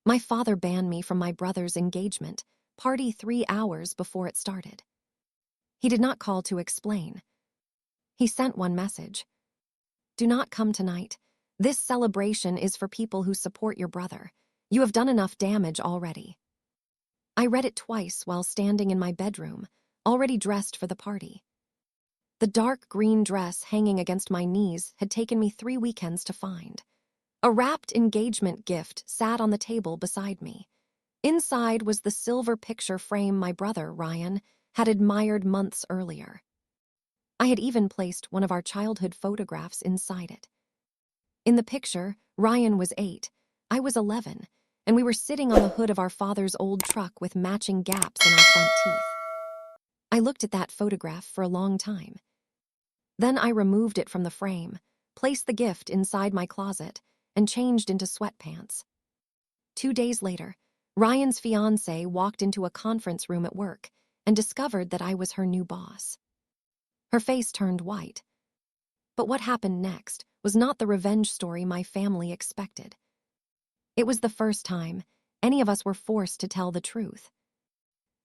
My father banned me from my brother's engagement party 3 hours before it started. He did not call to explain. He sent one message. Do not come tonight. This celebration is for people who support your brother. You have done enough damage already. I read it twice while standing in my bedroom, already dressed for the party. The dark green dress hanging against my knees had taken me 3 weekends to find. A wrapped engagement gift sat on the table beside me. Inside was the silver picture frame my brother, Ryan, had admired months earlier. I had even placed one of our childhood photographs inside it. In the picture, Ryan was 8, I was 11, and we were sitting on the hood of our father's old truck with matching gaps in our front teeth. I looked at that photograph for a long time. Then I removed it from the frame, placed the gift inside my closet, and changed into sweatpants. 2 days later, Ryan's fiancée walked into a conference room at work and discovered that I was her new boss. Her face turned white. But what happened next was not the revenge story my family expected. It was the first time any of us were forced to tell the truth.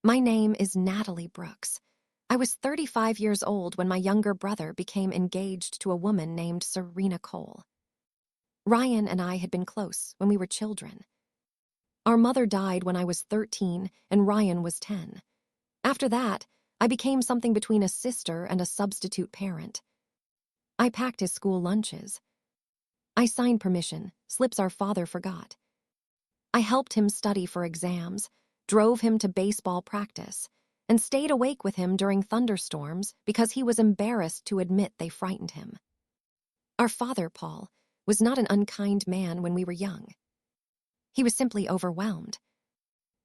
My name is Natalie Brooks. I was 35 years old when my younger brother became engaged to a woman named Serena. Ryan and I had been close when we were children. Our mother died when I was 13 and Ryan was 10. After that, I became something between a sister and a substitute parent. I packed his school lunches. I signed permission, slips our father forgot. I helped him study for exams, drove him to baseball practice, and stayed awake with him during thunderstorms because he was embarrassed to admit they frightened him. Our father, Paul, was not an unkind man when we were young. He was simply overwhelmed.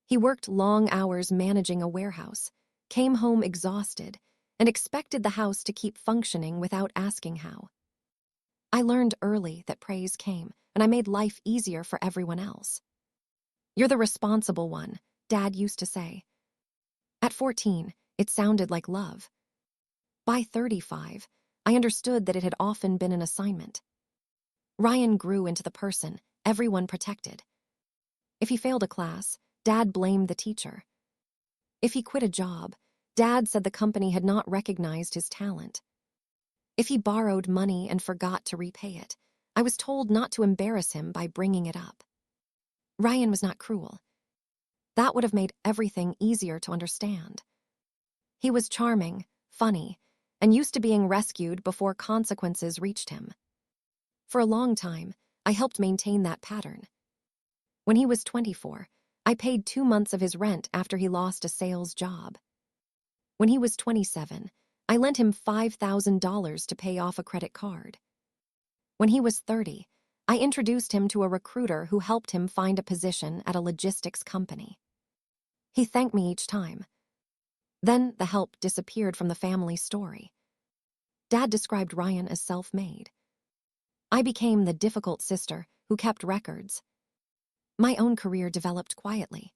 He worked long hours managing a warehouse, came home exhausted, and expected the house to keep functioning without asking how. I learned early that praise came, and I made life easier for everyone else. You're the responsible one, Dad used to say. At 14, it sounded like love. By 35, I understood that it had often been an assignment. Ryan grew into the person everyone protected. If he failed a class, Dad blamed the teacher. If he quit a job, Dad said the company had not recognized his talent. If he borrowed money and forgot to repay it, I was told not to embarrass him by bringing it up. Ryan was not cruel. That would have made everything easier to understand. He was charming, funny, and used to being rescued before consequences reached him. For a long time, I helped maintain that pattern. When he was 24, I paid 2 months of his rent after he lost a sales job. When he was 27, I lent him $5,000 to pay off a credit card. When he was 30, I introduced him to a recruiter who helped him find a position at a logistics company. He thanked me each time. Then the help disappeared from the family story. Dad described Ryan as self-made. I became the difficult sister who kept records. My own career developed quietly.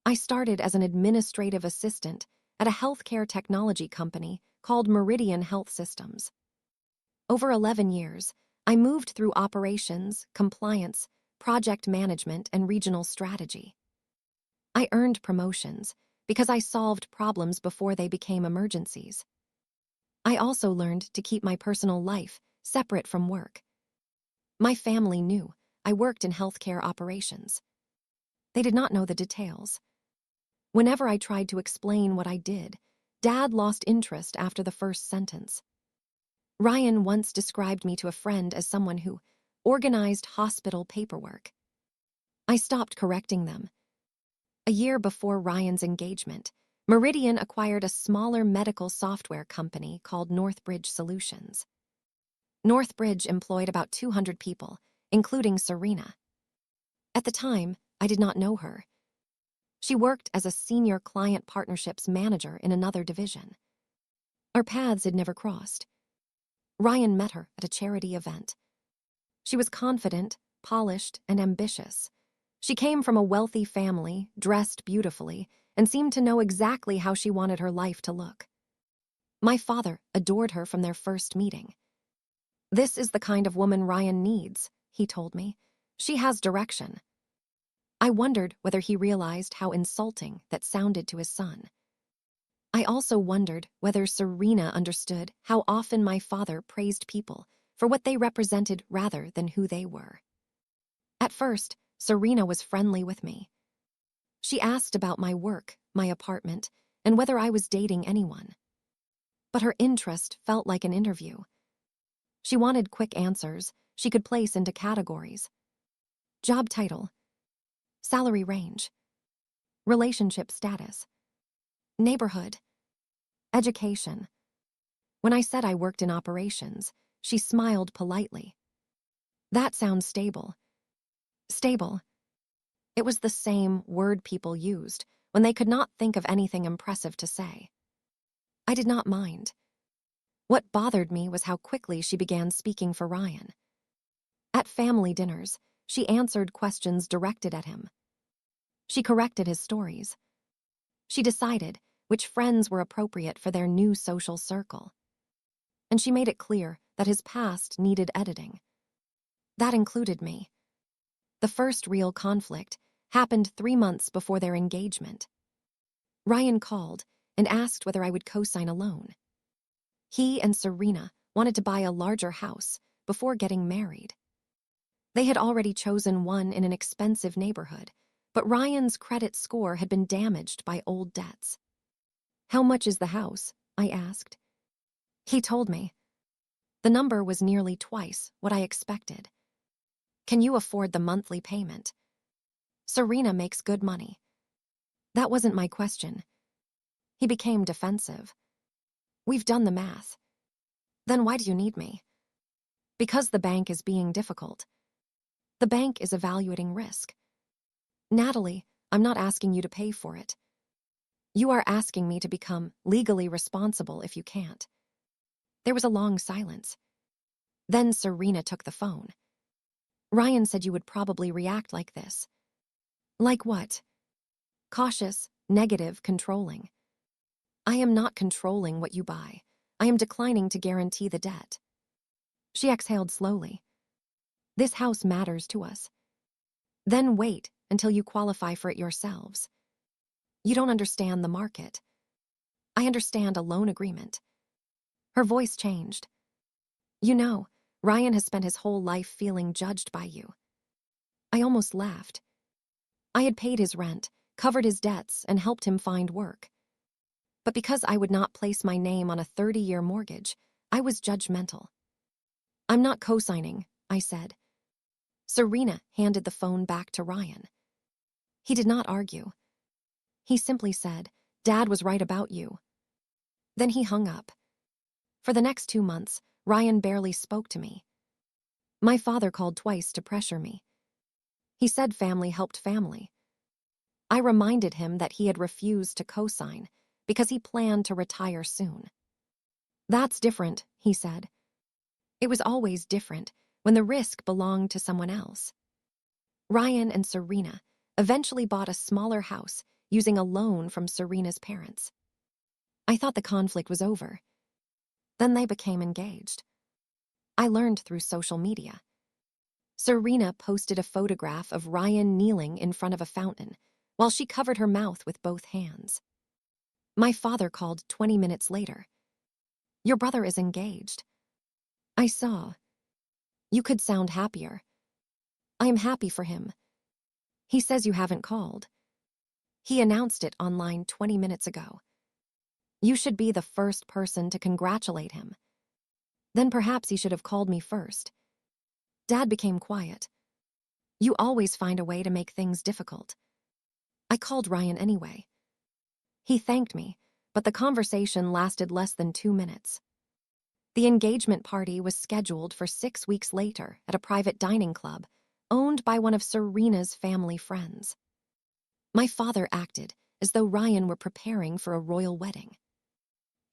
I started as an administrative assistant at a healthcare technology company called Meridian Health Systems. Over 11 years, I moved through operations, compliance, project management, and regional strategy. I earned promotions because I solved problems before they became emergencies. I also learned to keep my personal life separate from work. My family knew I worked in healthcare operations. They did not know the details. Whenever I tried to explain what I did, Dad lost interest after the first sentence. Ryan once described me to a friend as someone who organized hospital paperwork. I stopped correcting them. A year before Ryan's engagement, Meridian acquired a smaller medical software company called Northbridge Solutions. Northbridge employed about 200 people, including Serena. At the time, I did not know her. She worked as a senior client partnerships manager in another division. Our paths had never crossed. Ryan met her at a charity event. She was confident, polished, and ambitious. She came from a wealthy family, dressed beautifully, and seemed to know exactly how she wanted her life to look. My father adored her from their first meeting. "This is the kind of woman Ryan needs," he told me. "She has direction." I wondered whether he realized how insulting that sounded to his son. I also wondered whether Serena understood how often my father praised people for what they represented rather than who they were. At first, Serena was friendly with me. She asked about my work, my apartment, and whether I was dating anyone. But her interest felt like an interview. She wanted quick answers she could place into categories. Job title, salary range, relationship status, neighborhood, education. When I said I worked in operations, she smiled politely. That sounds stable. Stable. It was the same word people used when they could not think of anything impressive to say. I did not mind. What bothered me was how quickly she began speaking for Ryan. At family dinners, she answered questions directed at him. She corrected his stories. She decided which friends were appropriate for their new social circle. And she made it clear that his past needed editing. That included me. The first real conflict happened 3 months before their engagement. Ryan called and asked whether I would co-sign a loan. He and Serena wanted to buy a larger house before getting married. They had already chosen one in an expensive neighborhood, but Ryan's credit score had been damaged by old debts. "How much is the house?" I asked. He told me. The number was nearly twice what I expected. "Can you afford the monthly payment?" "Serena makes good money." That wasn't my question. He became defensive. "We've done the math." "Then why do you need me?" "Because the bank is being difficult. The bank is evaluating risk." "Natalie, I'm not asking you to pay for it. You are asking me to become legally responsible if you can't." There was a long silence. Then Serena took the phone. "Ryan said you would probably react like this." "Like what?" "Cautious, negative, controlling." "I am not controlling what you buy. I am declining to guarantee the debt." She exhaled slowly. "This house matters to us. Then wait until you qualify for it yourselves. You don't understand the market." "I understand a loan agreement." Her voice changed. "You know, Ryan has spent his whole life feeling judged by you." I almost laughed. I had paid his rent, covered his debts, and helped him find work. But because I would not place my name on a 30-year mortgage, I was judgmental. "I'm not co-signing," I said. Serena handed the phone back to Ryan. He did not argue. He simply said, "Dad was right about you." Then he hung up. For the next 2 months, Ryan barely spoke to me. My father called twice to pressure me. He said family helped family. I reminded him that he had refused to co-sign because he planned to retire soon. "That's different," he said. It was always different when the risk belonged to someone else. Ryan and Serena eventually bought a smaller house using a loan from Serena's parents. I thought the conflict was over. Then they became engaged. I learned through social media. Serena posted a photograph of Ryan kneeling in front of a fountain while she covered her mouth with both hands. My father called 20 minutes later. "Your brother is engaged." I saw. "You could sound happier." "I am happy for him." "He says you haven't called." "He announced it online 20 minutes ago." "You should be the first person to congratulate him." "Then perhaps he should have called me first." Dad became quiet. "You always find a way to make things difficult." I called Ryan anyway. He thanked me, but the conversation lasted less than 2 minutes. The engagement party was scheduled for 6 weeks later at a private dining club owned by one of Serena's family friends. My father acted as though Ryan were preparing for a royal wedding.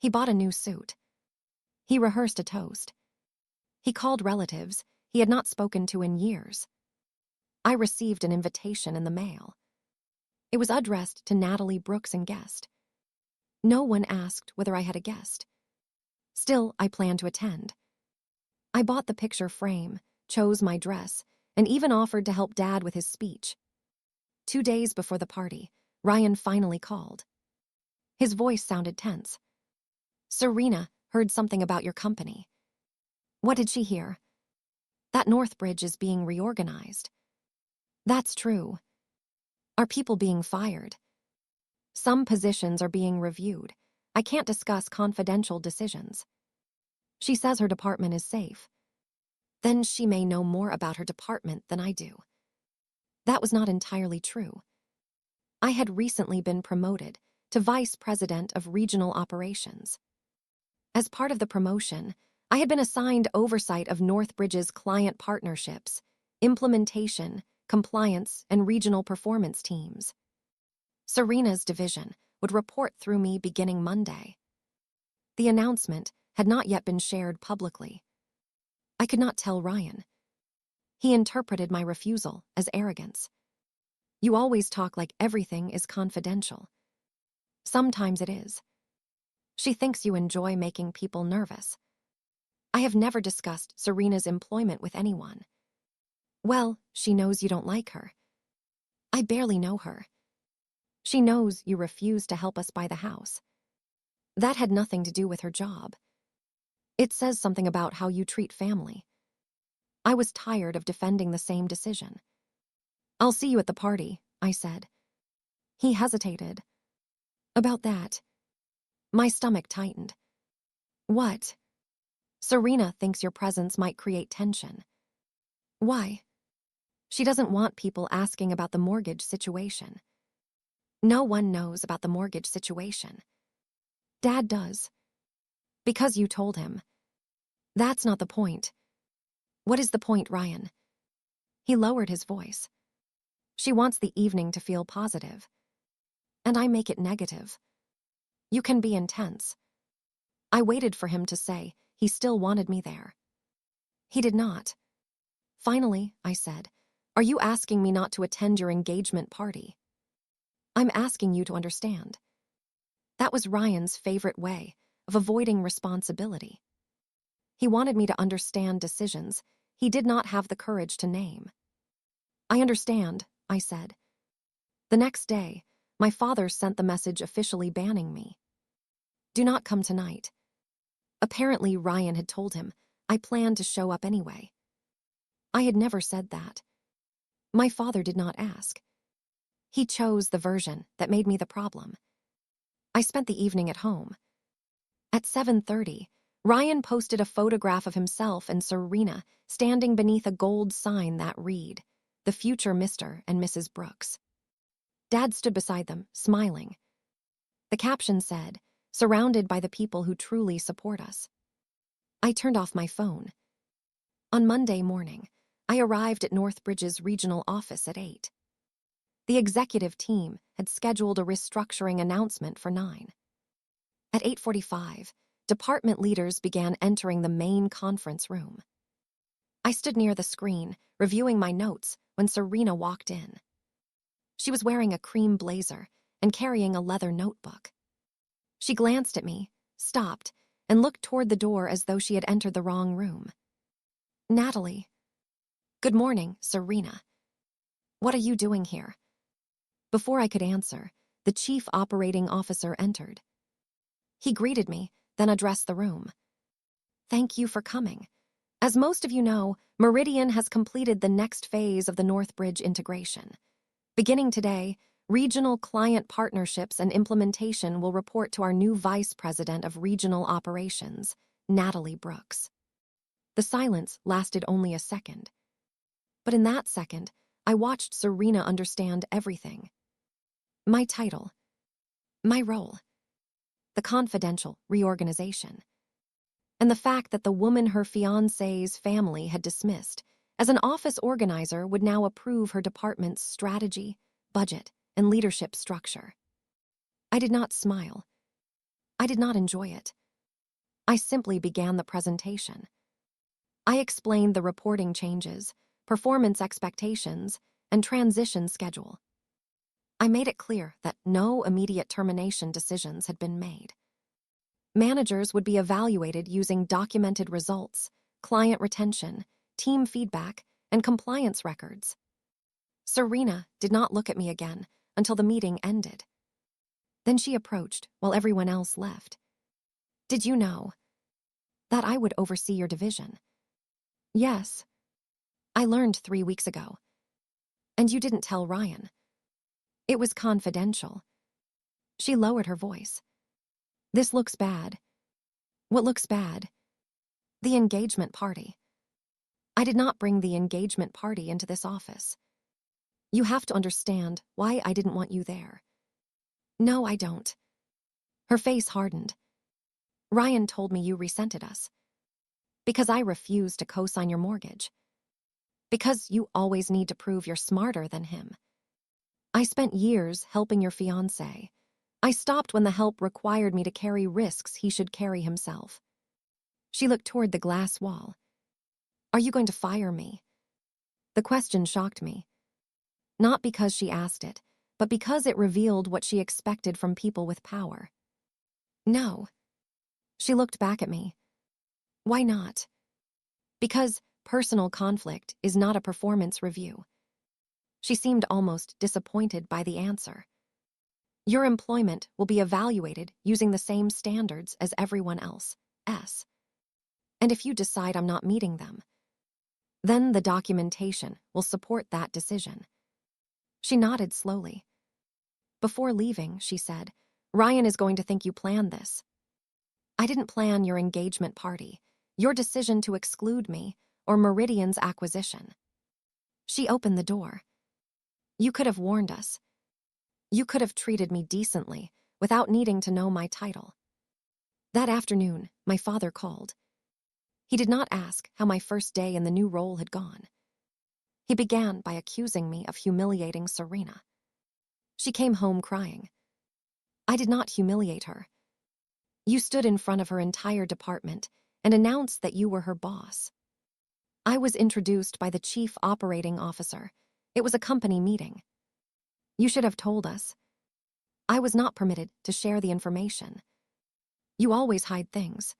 He bought a new suit. He rehearsed a toast. He called relatives he had not spoken to in years. I received an invitation in the mail. It was addressed to Natalie, Brooks, and guest. No one asked whether I had a guest. Still, I planned to attend. I bought the picture frame, chose my dress, and even offered to help Dad with his speech. 2 days before the party, Ryan finally called. His voice sounded tense. Serena heard something about your company. What did she hear? That North Bridge is being reorganized. That's true. Are people being fired? Some positions are being reviewed. I can't discuss confidential decisions. She says her department is safe. Then she may know more about her department than I do. That was not entirely true. I had recently been promoted to Vice President of Regional Operations. As part of the promotion, I had been assigned oversight of Northbridge's client partnerships, implementation, compliance, and regional performance teams. Serena's division would report through me beginning Monday. The announcement had not yet been shared publicly. I could not tell Ryan. He interpreted my refusal as arrogance. You always talk like everything is confidential. Sometimes it is. She thinks you enjoy making people nervous. I have never discussed Serena's employment with anyone. Well, she knows you don't like her. I barely know her. She knows you refuse to help us buy the house. That had nothing to do with her job. It says something about how you treat family. I was tired of defending the same decision. I'll see you at the party, I said. He hesitated. About that. My stomach tightened. What? Serena thinks your presence might create tension. Why? She doesn't want people asking about the mortgage situation. No one knows about the mortgage situation. Dad does. Because you told him. That's not the point. What is the point, Ryan? He lowered his voice. She wants the evening to feel positive. And I make it negative. You can be intense. I waited for him to say he still wanted me there. He did not. Finally, I said, are you asking me not to attend your engagement party? I'm asking you to understand. That was Ryan's favorite way of avoiding responsibility. He wanted me to understand decisions he did not have the courage to name. I understand, I said. The next day, my father sent the message officially banning me. Do not come tonight. Apparently, Ryan had told him I planned to show up anyway. I had never said that. My father did not ask. He chose the version that made me the problem. I spent the evening at home. At 7:30, Ryan posted a photograph of himself and Serena standing beneath a gold sign that read, "The future Mr. and Mrs. Brooks." Dad stood beside them, smiling. The caption said, "Surrounded by the people who truly support us." I turned off my phone. On Monday morning, I arrived at Northbridge's regional office at 8. The executive team had scheduled a restructuring announcement for 9. At 8:45, department leaders began entering the main conference room. I stood near the screen, reviewing my notes, when Serena walked in. She was wearing a cream blazer and carrying a leather notebook. She glanced at me, stopped, and looked toward the door as though she had entered the wrong room. Natalie. Good morning, Serena. What are you doing here? Before I could answer, the chief operating officer entered. He greeted me, then addressed the room. Thank you for coming. As most of you know, Meridian has completed the next phase of the Northbridge integration. Beginning today, regional client partnerships and implementation will report to our new Vice President of Regional Operations, Natalie Brooks. The silence lasted only a second. But in that second, I watched Serena understand everything. My title. My role. The confidential reorganization. And the fact that the woman her fiancé's family had dismissed as an office organizer would now approve her department's strategy, budget, and leadership structure. I did not smile. I did not enjoy it. I simply began the presentation. I explained the reporting changes, performance expectations, and transition schedule. I made it clear that no immediate termination decisions had been made. Managers would be evaluated using documented results, client retention, team feedback, and compliance records. Serena did not look at me again until the meeting ended. Then she approached while everyone else left. Did you know that I would oversee your division? Yes. I learned 3 weeks ago. And you didn't tell Ryan. It was confidential. She lowered her voice. This looks bad. What looks bad? The engagement party. I did not bring the engagement party into this office. You have to understand why I didn't want you there. No, I don't. Her face hardened. Ryan told me you resented us. Because I refused to co-sign your mortgage. Because you always need to prove you're smarter than him. I spent years helping your fiancé. I stopped when the help required me to carry risks he should carry himself. She looked toward the glass wall. Are you going to fire me? The question shocked me. Not because she asked it, but because it revealed what she expected from people with power. No. She looked back at me. Why not? Because personal conflict is not a performance review. She seemed almost disappointed by the answer. Your employment will be evaluated using the same standards as everyone else. And if you decide I'm not meeting them, then the documentation will support that decision. She nodded slowly. Before leaving, she said, Ryan is going to think you planned this. I didn't plan your engagement party, your decision to exclude me, or Meridian's acquisition. She opened the door. You could have warned us. You could have treated me decently without needing to know my title. That afternoon, my father called. He did not ask how my first day in the new role had gone. He began by accusing me of humiliating Serena. She came home crying. I did not humiliate her. You stood in front of her entire department and announced that you were her boss. I was introduced by the chief operating officer. It was a company meeting. You should have told us. I was not permitted to share the information. You always hide things.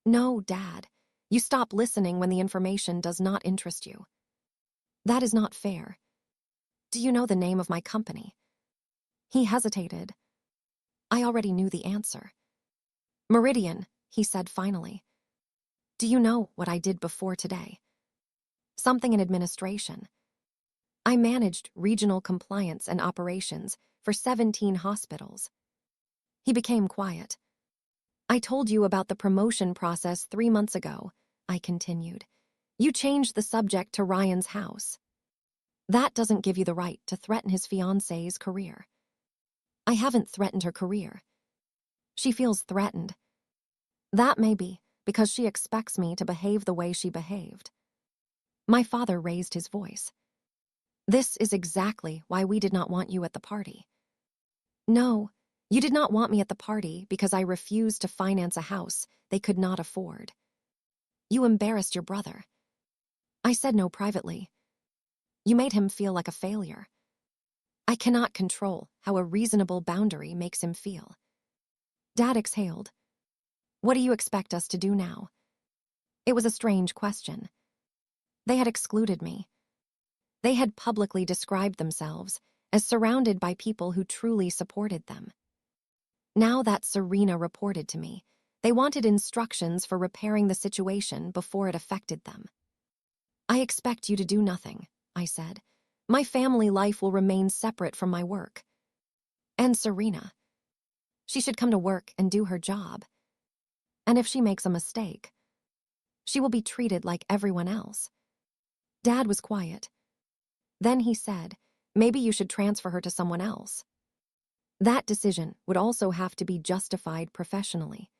No, Dad. You stop listening when the information does not interest you. That is not fair. Do you know the name of my company? He hesitated. I already knew the answer. Meridian, he said finally. Do you know what I did before today? Something in administration. I managed regional compliance and operations for 17 hospitals. He became quiet. I told you about the promotion process 3 months ago, I continued. You changed the subject to Ryan's house. That doesn't give you the right to threaten his fiancée's career. I haven't threatened her career. She feels threatened. That may be because she expects me to behave the way she behaved. My father raised his voice. This is exactly why we did not want you at the party. No, you did not want me at the party because I refused to finance a house they could not afford. You embarrassed your brother. I said no privately. You made him feel like a failure. I cannot control how a reasonable boundary makes him feel. Dad exhaled. What do you expect us to do now? It was a strange question. They had excluded me. They had publicly described themselves as surrounded by people who truly supported them. Now that Serena reported to me, they wanted instructions for repairing the situation before it affected them. I expect you to do nothing, I said. My family life will remain separate from my work. And Serena. She should come to work and do her job. And if she makes a mistake, she will be treated like everyone else. Dad was quiet. Then he said, maybe you should transfer her to someone else. That decision would also have to be justified professionally.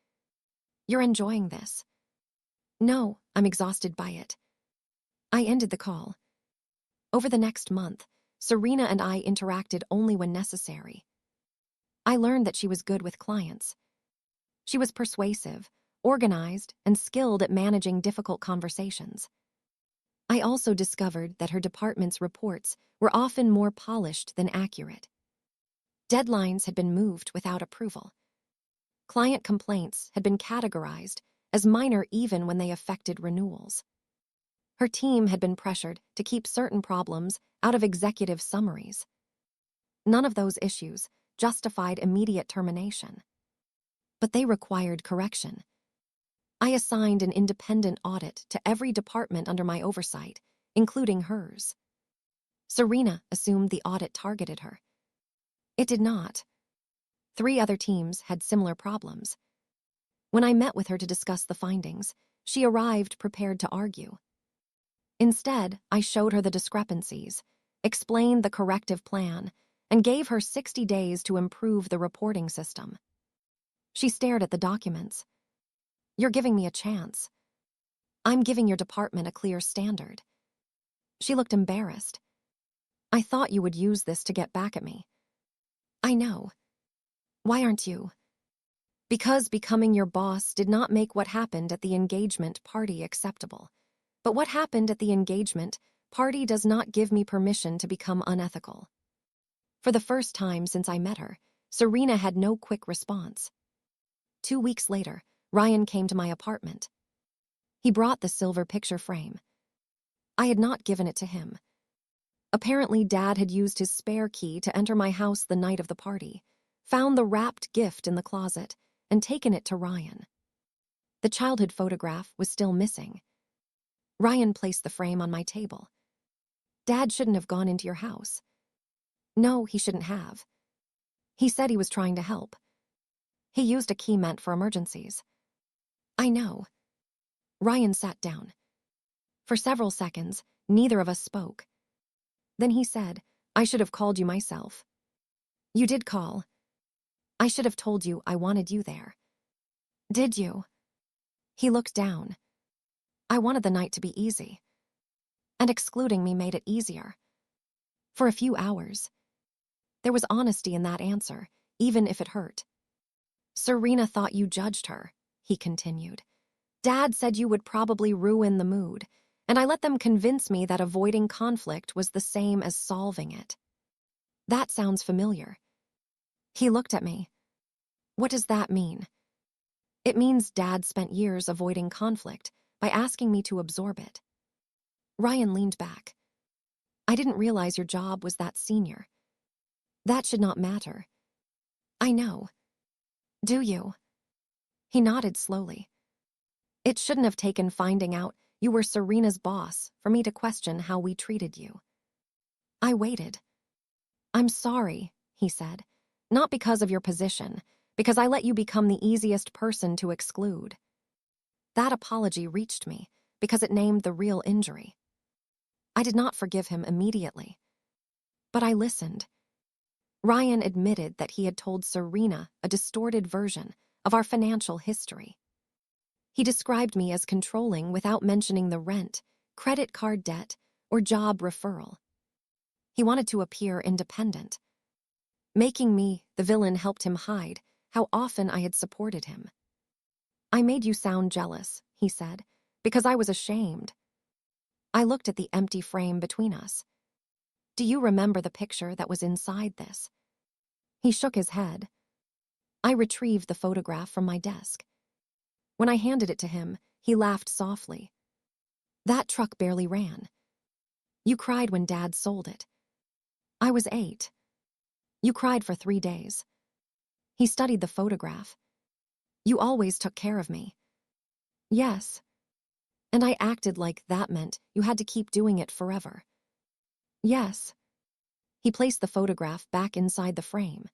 You're enjoying this. No, I'm exhausted by it. I ended the call. Over the next month, Serena and I interacted only when necessary. I learned that she was good with clients. She was persuasive, organized, and skilled at managing difficult conversations. I also discovered that her department's reports were often more polished than accurate. Deadlines had been moved without approval. Client complaints had been categorized as minor even when they affected renewals. Her team had been pressured to keep certain problems out of executive summaries. None of those issues justified immediate termination, but they required correction. I assigned an independent audit to every department under my oversight, including hers. Serena assumed the audit targeted her. It did not. 3 other teams had similar problems. When I met with her to discuss the findings, she arrived prepared to argue. Instead, I showed her the discrepancies, explained the corrective plan, and gave her 60 days to improve the reporting system. She stared at the documents. "You're giving me a chance. I'm giving your department a clear standard." She looked embarrassed. "I thought you would use this to get back at me." "I know. Why aren't you?" "Because becoming your boss did not make what happened at the engagement party acceptable. But what happened at the engagement party does not give me permission to become unethical." For the first time since I met her, Serena had no quick response. 2 weeks later, Ryan came to my apartment. He brought the silver picture frame. I had not given it to him. Apparently, Dad had used his spare key to enter my house the night of the party, found the wrapped gift in the closet, and taken it to Ryan. The childhood photograph was still missing. Ryan placed the frame on my table. "Dad shouldn't have gone into your house." "No, he shouldn't have. He said he was trying to help. He used a key meant for emergencies." "I know." Ryan sat down. For several seconds, neither of us spoke. Then he said, "I should have called you myself." "You did call. I should have told you I wanted you there." "Did you?" He looked down. "I wanted the night to be easy. And excluding me made it easier. For a few hours." There was honesty in that answer, even if it hurt. "Serena thought you judged her," he continued. "Dad said you would probably ruin the mood, and I let them convince me that avoiding conflict was the same as solving it." "That sounds familiar." He looked at me. "What does that mean?" "It means Dad spent years avoiding conflict by asking me to absorb it." Ryan leaned back. "I didn't realize your job was that senior." "That should not matter." "I know." "Do you?" He nodded slowly. "It shouldn't have taken finding out you were Serena's boss for me to question how we treated you." I waited. "I'm sorry," he said. "Not because of your position, because I let you become the easiest person to exclude." That apology reached me because it named the real injury. I did not forgive him immediately. But I listened. Ryan admitted that he had told Serena a distorted version of our financial history. He described me as controlling without mentioning the rent, credit card debt, or job referral. He wanted to appear independent. Making me the villain helped him hide how often I had supported him. "I made you sound jealous," he said, "because I was ashamed." I looked at the empty frame between us. "Do you remember the picture that was inside this?" He shook his head. I retrieved the photograph from my desk. When I handed it to him, he laughed softly. "That truck barely ran. You cried when Dad sold it." "I was 8. You cried for 3 days." He studied the photograph. "You always took care of me." "Yes." "And I acted like that meant you had to keep doing it forever." "Yes." He placed the photograph back inside the frame.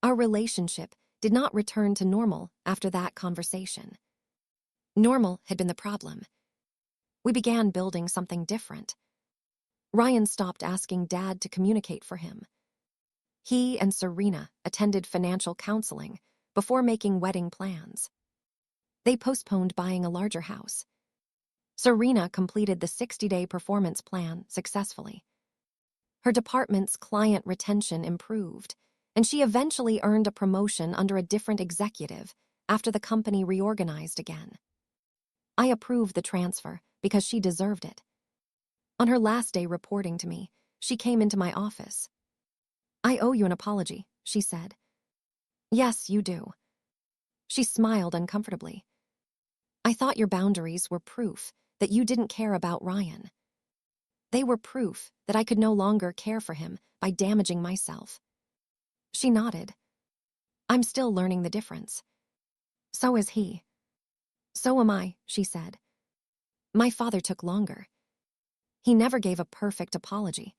Our relationship did not return to normal after that conversation. Normal had been the problem. We began building something different. Ryan stopped asking Dad to communicate for him. He and Serena attended financial counseling before making wedding plans. They postponed buying a larger house. Serena completed the 60-day performance plan successfully. Her department's client retention improved, and she eventually earned a promotion under a different executive after the company reorganized again. I approved the transfer because she deserved it. On her last day reporting to me, she came into my office. "I owe you an apology," she said. "Yes, you do." She smiled uncomfortably. "I thought your boundaries were proof that you didn't care about Ryan. They were proof that I could no longer care for him by damaging myself. She nodded. I'm still learning the difference. So is he. So am I, she said. My father took longer. He never gave a perfect apology.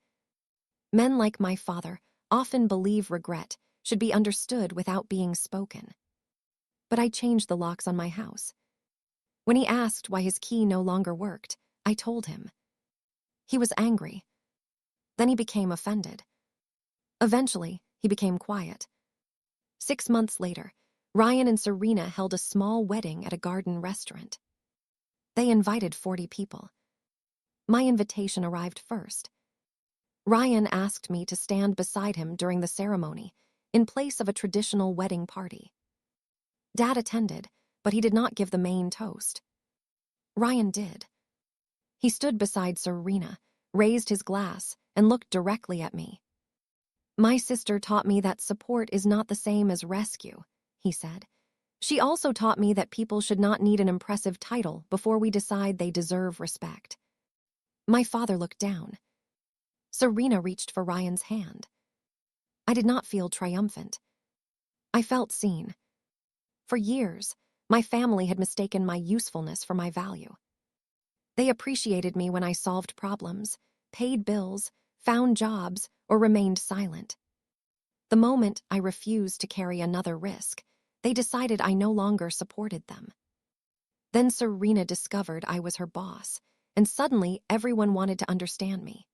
Men like my father often believe regret should be understood without being spoken. But I changed the locks on my house. When he asked why his key no longer worked, I told him. He was angry. Then he became offended. Eventually, he became quiet. 6 months later, Ryan and Serena held a small wedding at a garden restaurant. They invited 40 people. My invitation arrived first. Ryan asked me to stand beside him during the ceremony, in place of a traditional wedding party. Dad attended, but he did not give the main toast. Ryan did. He stood beside Serena, raised his glass, and looked directly at me. My sister taught me that support is not the same as rescue, he said. She also taught me that people should not need an impressive title before we decide they deserve respect. My father looked down. Serena reached for Ryan's hand. I did not feel triumphant. I felt seen. For years, my family had mistaken my usefulness for my value. They appreciated me when I solved problems, paid bills, found jobs, or remained silent. The moment I refused to carry another risk, they decided I no longer supported them. Then Serena discovered I was her boss, and suddenly everyone wanted to understand me.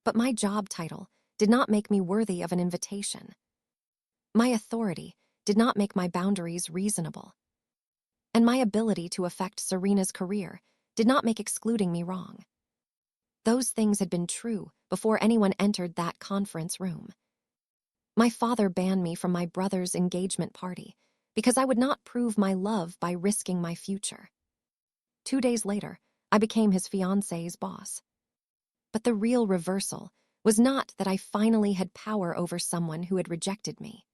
But my job title did not make me worthy of an invitation. My authority did not make my boundaries reasonable. And my ability to affect Serena's career did not make excluding me wrong. Those things had been true before anyone entered that conference room. My father banned me from my brother's engagement party because I would not prove my love by risking my future. 2 days later, I became his fiancé's boss. But the real reversal was not that I finally had power over someone who had rejected me.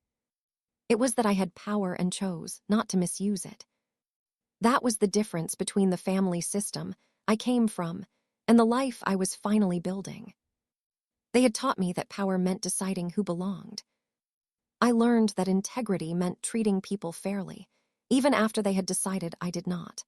It was that I had power and chose not to misuse it. That was the difference between the family system I came from and the life I was finally building. They had taught me that power meant deciding who belonged. I learned that integrity meant treating people fairly, even after they had decided I did not.